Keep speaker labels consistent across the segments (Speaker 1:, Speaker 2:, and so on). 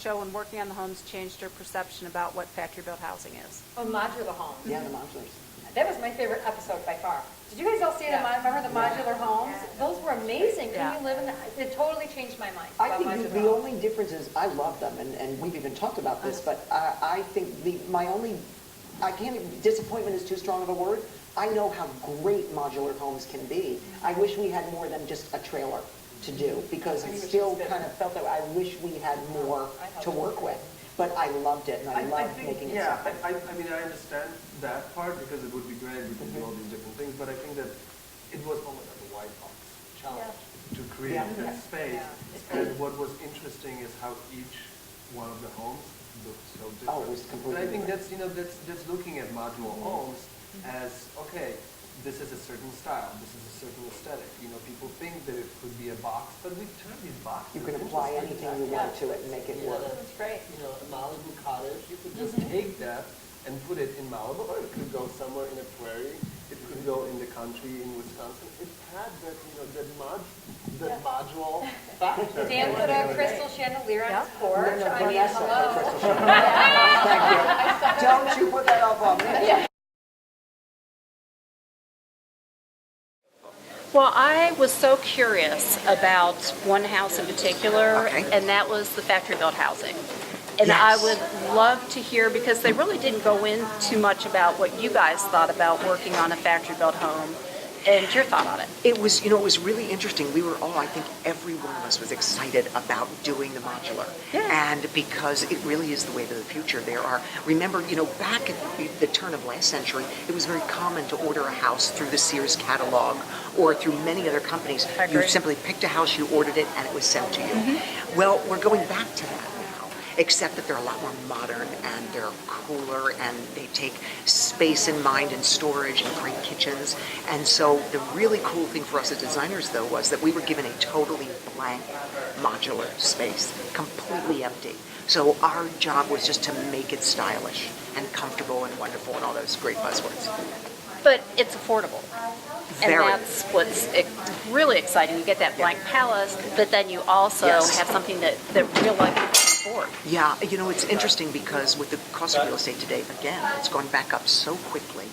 Speaker 1: show and working on the homes changed your perception about what factory-built housing is?
Speaker 2: Oh, modular homes.
Speaker 3: Yeah, the modulars.
Speaker 2: That was my favorite episode by far. Did you guys all see remember the modular homes? Those were amazing. Can you live in it totally changed my mind.
Speaker 3: I think the only difference is I love them, and we've even talked about this, but I think disappointment is too strong of a word. I know how great modular homes can be. I wish we had more than just a trailer to do, because it still kind of felt that I wish we had more to work with. But I loved it, and I loved making it something.
Speaker 4: I mean, I understand that part because it would be great. We could do all these different things, but I think that it was almost like a white box challenge to create that space. And what was interesting is how each one of the homes looked so different.
Speaker 3: Oh, it was completely
Speaker 4: And I think
Speaker 3: different.
Speaker 4: that's looking at modular homes as, okay, this is a certain style, this is a certain aesthetic. People think that it could be a box, but we turn these boxes.
Speaker 3: You can apply anything you want to it and make it work.
Speaker 2: That's great.
Speaker 4: A Malibu cottage, you could just take that and put it in Malibu, or it could go somewhere in a prairie. It could go in the country in Wisconsin. It had that, that module factor.
Speaker 2: Dan put a crystal chandelier on his porch.
Speaker 3: No,
Speaker 2: I mean,
Speaker 3: Vanessa,
Speaker 2: hello.
Speaker 3: Crystal Chandelier. Thank you. Don't you put that up on me.
Speaker 1: Well, I was so curious about one house in particular, and that was the factory-built housing. And I would love to hear, because they really didn't go in too much about what you guys thought about working on a factory-built home, and your thought on it.
Speaker 3: It was, it was really interesting. We were all, I think every one of us was excited about doing the modular. And because it really is the way to the future. Remember, back at the turn of last century, it was very common to order a house through the Sears catalog or through many other companies. You simply picked a house, you ordered it, and it was sent to you. Well, we're going back to that now, except that they're a lot more modern, and they're cooler, and they take space in mind and storage and great kitchens. And so the really cool thing for us as designers, though, was that we were given a totally blank modular space, completely empty. So our job was just to make it stylish and comfortable and wonderful and all those great buzzwords.
Speaker 1: But it's affordable. And that's what's really exciting. You get that blank palace, but then you also have something that real life people can afford.
Speaker 3: Yeah, it's interesting because with the cost of real estate today, again, it's gone back up so quickly.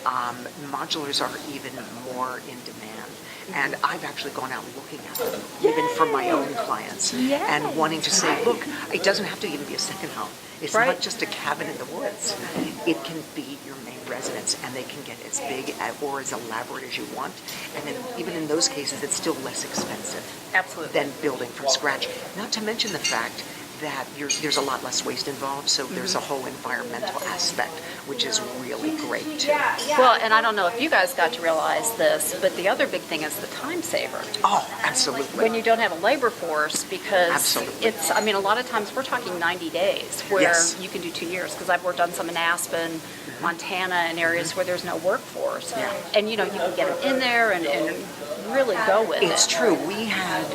Speaker 3: Modulars are even more in demand. And I've actually gone out looking at them, even for my own clients, and wanting to say, look, it doesn't have to even be a second home. It's not just a cabin in the woods. It can be your main residence, and they can get as big or as elaborate as you want. And then even in those cases, it's still less expensive than building from scratch. Not to mention the fact that there's a lot less waste involved, so there's a whole environmental aspect, which is really great too.
Speaker 1: Well, and I don't know if you guys got to realize this, but the other big thing is the time saver.
Speaker 3: Oh, absolutely.
Speaker 1: When you don't have a labor force, because it's, I mean, a lot of times we're talking 90 days where you can do 2 years, because I've worked on some in Aspen, Montana, and areas where there's no workforce. And you can get them in there and really go with it.
Speaker 3: It's true. We had,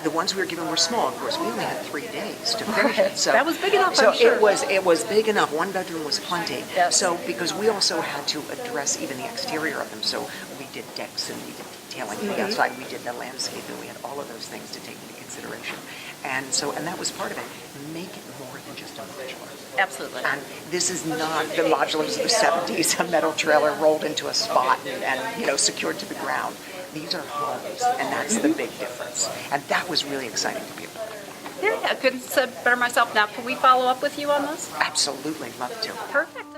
Speaker 3: the ones we were given were small, of course. We only had 3 days to finish it. So
Speaker 1: that was big enough,
Speaker 3: So
Speaker 1: I'm sure.
Speaker 3: it was big enough. 1 bedroom was plenty. So because we also had to address even the exterior of them. So we did decks and we did detailing for the outside. We did the landscape, and we had all of those things to take into consideration. And that was part of it. Make it more than just a modular.
Speaker 1: Absolutely.
Speaker 3: And this is not the modulars of the 70s, a metal trailer rolled into a spot and secured to the ground. These are homes, and that's the big difference. And that was really exciting to be able to do.
Speaker 1: Yeah, I couldn't have said better myself. Now, can we follow up with you on this?
Speaker 3: Absolutely, love to.
Speaker 1: Perfect.